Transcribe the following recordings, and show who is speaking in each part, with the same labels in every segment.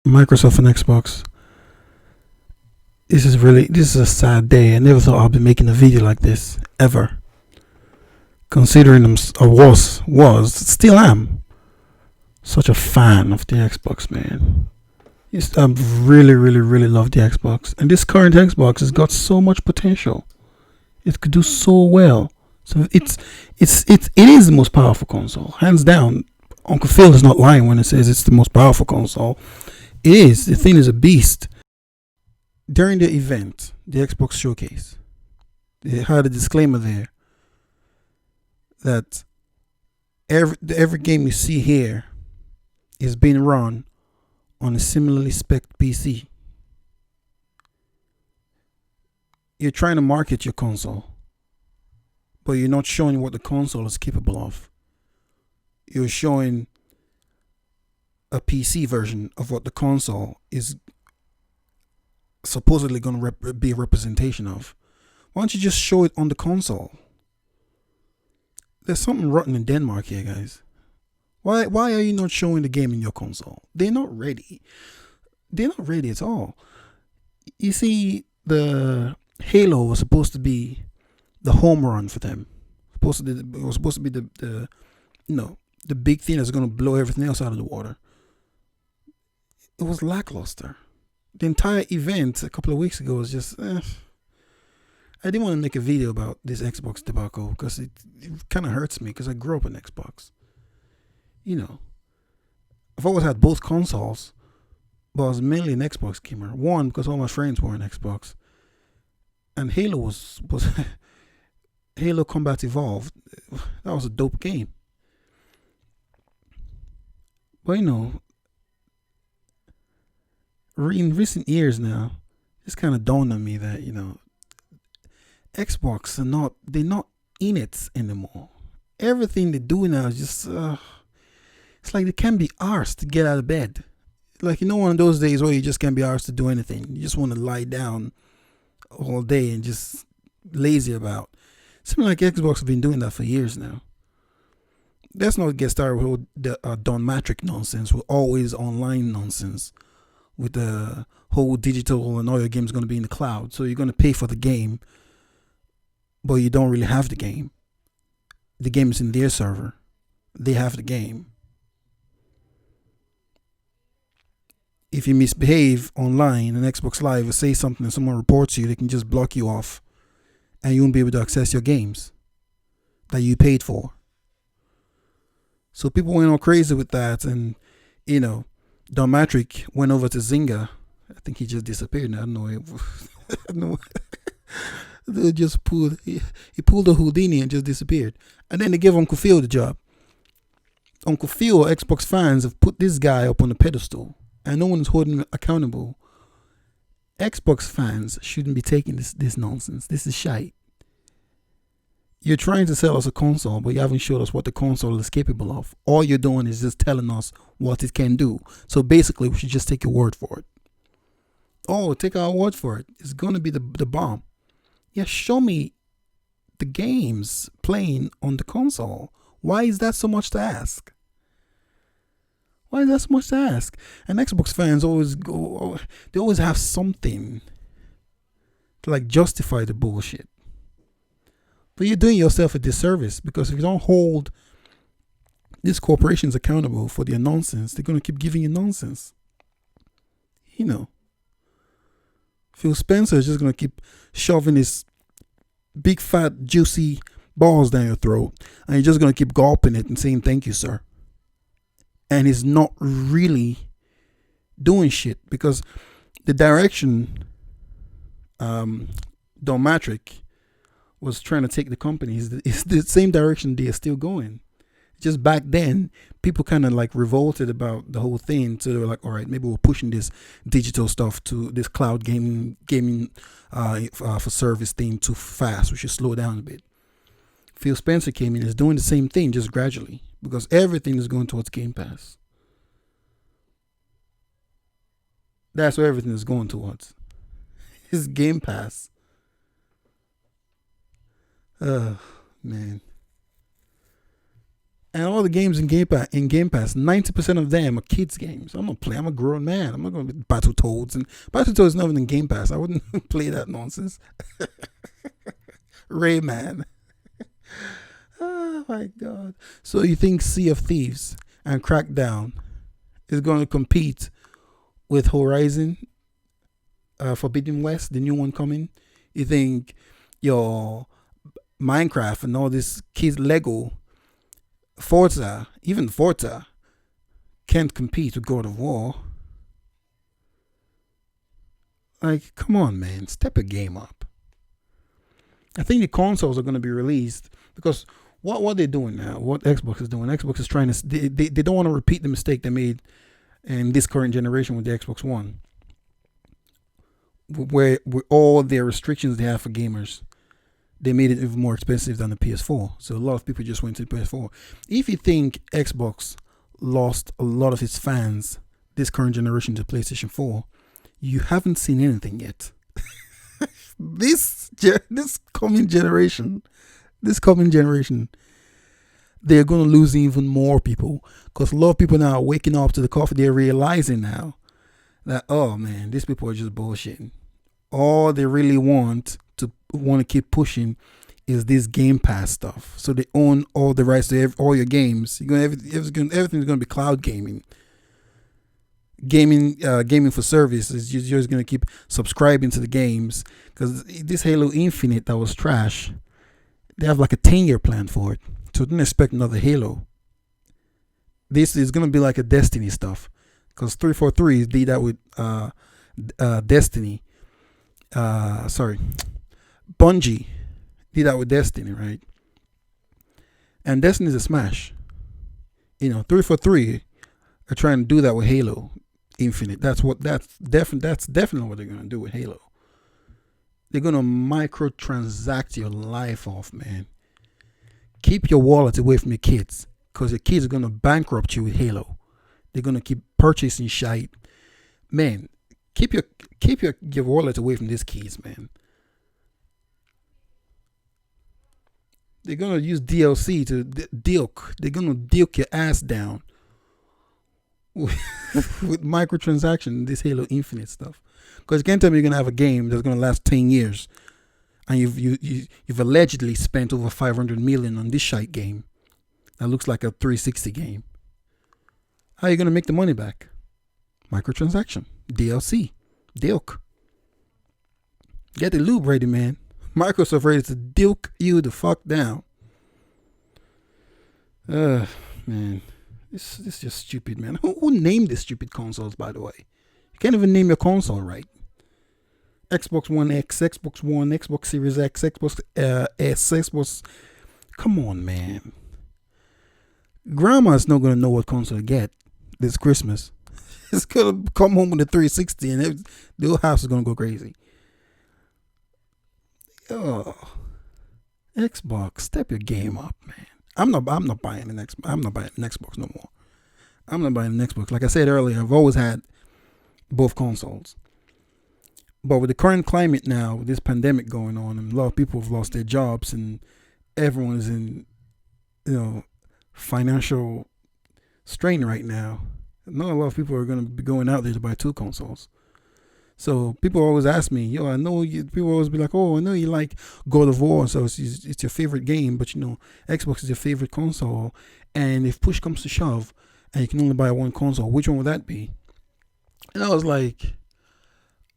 Speaker 1: Microsoft and Xbox. This is a sad day. I never thought I'd be making a video like this ever. Considering I was still am such a fan of the Xbox, man. I really, really, really love the Xbox, and this current Xbox has got so much potential. It could do so well. So it is the most powerful console, hands down. Uncle Phil is not lying when he says it's the most powerful console. It is. The thing is a beast. During the event, the Xbox showcase, they had a disclaimer there that every game you see here is being run on a similarly spec PC. You're trying to market your console, but you're not showing what the console is capable of. You're showing a PC version of what the console is supposedly going to be a representation of. Why don't you just show it on the console? There's something rotten in Denmark here, guys. Why are you not showing the game in your console? They're not ready. They're not ready at all. You see, the Halo was supposed to be the home run for them. It was supposed to be the big thing that's going to blow everything else out of the water. It was lackluster. The entire event a couple of weeks ago was just. I didn't want to make a video about this Xbox debacle because it kind of hurts me because I grew up on Xbox. I've always had both consoles, but I was mainly an Xbox gamer. One, because all my friends were on Xbox, and Halo was Halo Combat Evolved. That was a dope game. But in recent years now, it's kind of dawned on me that Xbox they're not in it anymore. Everything they do now is just it's like they can't be arsed to get out of bed. Like one of those days where you just can't be arsed to do anything. You just want to lie down all day and just lazy about. Seems like Xbox have been doing that for years now. Let's not get started with the Don Matrick nonsense, with always online nonsense, with the whole digital and all your games going to be in the cloud. So you're going to pay for the game, but you don't really have the game. The game is in their server. They have the game. If you misbehave online on Xbox Live or say something and someone reports you, they can just block you off and you won't be able to access your games that you paid for. So people went all crazy with that, and Don Matrick went over to Zynga. I think he just disappeared now. I don't know. I don't know. They just he pulled a Houdini and just disappeared. And then they gave Uncle Phil the job. Uncle Phil, Xbox fans have put this guy up on a pedestal, and no one is holding him accountable. Xbox fans shouldn't be taking this nonsense. This is shite. You're trying to sell us a console, but you haven't showed us what the console is capable of. All you're doing is just telling us what it can do. So basically, we should just take your word for it. Oh, take our word for it. It's going to be the bomb. Yeah, show me the games playing on the console. Why is that so much to ask? Why is that so much to ask? And Xbox fans they always have something to justify the bullshit. But you're doing yourself a disservice, because if you don't hold these corporations accountable for their nonsense, they're going to keep giving you nonsense. Phil Spencer is just going to keep shoving his big, fat, juicy balls down your throat, and you're just going to keep gulping it and saying, "Thank you, sir." And he's not really doing shit, because the direction Don Matrick was trying to take the company is the same direction they are still going. Just back then, people kind of revolted about the whole thing, so they were like, "All right, maybe we're pushing this digital stuff to this cloud gaming for service thing too fast. We should slow down a bit." Phil Spencer came in, is doing the same thing, just gradually, because everything is going towards Game Pass. That's where everything is going towards. It's Game Pass. Man. And all the games in Game Pass, 90% of them are kids games. I'm not play. I'm a grown man. I'm not going to be Battletoads, and Battletoads is not even in Game Pass. I wouldn't play that nonsense. Rayman. Oh my god. So you think Sea of Thieves and Crackdown is going to compete with Horizon Forbidden West, the new one coming? You think your Minecraft and all this kids Lego, Forza, even Forza, can't compete with God of War? Like, come on, man, step a game up. I think the consoles are going to be released because what they're doing now, what Xbox is doing, Xbox is trying to, they don't want to repeat the mistake they made in this current generation with the Xbox One, where with all their restrictions they have for gamers, they made it even more expensive than the PS4. So a lot of people just went to the PS4. If you think Xbox lost a lot of its fans this current generation to PlayStation 4, you haven't seen anything yet. This coming generation, they're going to lose even more people because a lot of people now are waking up to the coffee. They're realizing now that, oh man, these people are just bullshitting. All they really want to keep pushing is this Game Pass stuff. So they own all the rights to all your games. Everything's going to be cloud gaming. Gaming for service is you're just going to keep subscribing to the games because this Halo Infinite that was trash, they have like a 10-year plan for it. So don't expect another Halo. This is going to be like a Destiny stuff because 343 did that with Destiny. Bungie did that with Destiny, right? And Destiny's a smash. 343 are trying to do that with Halo Infinite. That's definitely what they're gonna do with Halo. They're gonna microtransact your life off, man. Keep your wallet away from your kids, because your kids are gonna bankrupt you with Halo. They're gonna keep purchasing shite. Man, keep your wallet away from these kids, man. They're gonna use DLC to dilk. They're gonna dilk your ass down with microtransaction, this Halo Infinite stuff. Because you can't tell me you're gonna have a game that's gonna last 10 years, and you've allegedly spent over 500 million on this shite game that looks like a 360 game. How are you gonna make the money back? Microtransaction, DLC, dilk. Get the lube ready, man. Microsoft ready to dilk you the fuck down. Man. This is just stupid, man. Who named these stupid consoles, by the way? You can't even name your console right. Xbox One X, Xbox One, Xbox Series X, Xbox S, Xbox. Come on, man. Grandma's not going to know what console to get this Christmas. It's going to come home with a 360 and the whole house is going to go crazy. Oh, Xbox, step your game up, man. I'm not buying an Xbox. I'm not buying an Xbox no more. I'm not buying an Xbox. Like I said earlier, I've always had both consoles. But with the current climate now, with this pandemic going on, and a lot of people have lost their jobs, and everyone's in, financial strain right now. Not a lot of people are going to be going out there to buy two consoles. So people always ask me, I know you. People always be like, oh, I know you like God of War, so it's your favorite game, but Xbox is your favorite console. And if push comes to shove, and you can only buy one console, which one would that be? And I was like,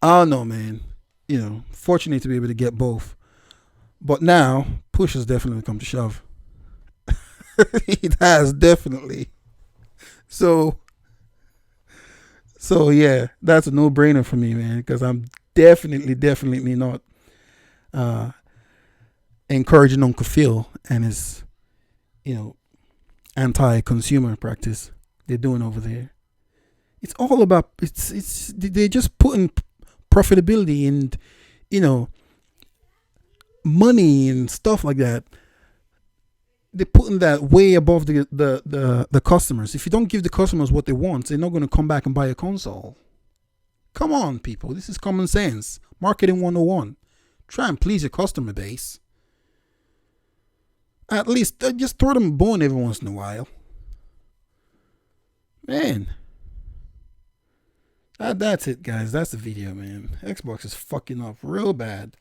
Speaker 1: I don't know, man. Fortunate to be able to get both. But now, push has definitely come to shove. It has, definitely. So yeah, that's a no-brainer for me, man, because I'm definitely not encouraging Uncle Phil and his, anti-consumer practice they're doing over there. It's all about they're just putting profitability and money and stuff like that. They're putting that way above the customers. If you don't give the customers what they want, they're not going to come back and buy a console. Come on, people. This is common sense. Marketing 101. Try and please your customer base. At least just throw them a bone every once in a while. Man. That's it, guys. That's the video, man. Xbox is fucking up real bad.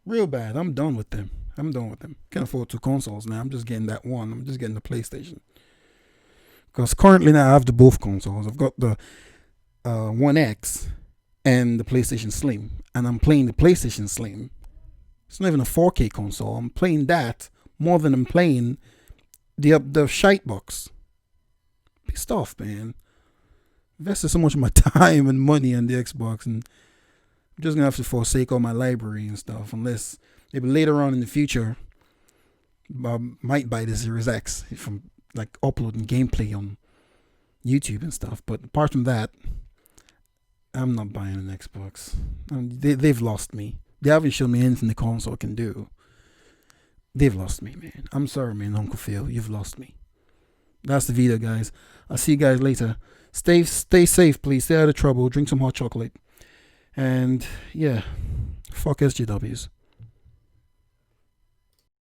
Speaker 1: Real bad. I'm done with them. Can't afford 2 consoles now. I'm just getting that one. I'm just getting the PlayStation. Because currently now I have the both consoles. I've got the One X and the PlayStation Slim. And I'm playing the PlayStation Slim. It's not even a 4K console. I'm playing that more than I'm playing the shite box. Pissed off, man. Invested so much of my time and money on the Xbox, and I'm just gonna have to forsake all my library and stuff, unless maybe later on in the future I might buy the Series X if I'm like uploading gameplay on YouTube and stuff. But apart from that, I'm not buying an Xbox. They've lost me. They haven't shown me anything the console can do. They've lost me, man. I'm sorry, man, Uncle Phil. You've lost me. That's the video, guys. I'll see you guys later. Stay safe, please. Stay out of trouble. Drink some hot chocolate. And yeah, fuck SJWs.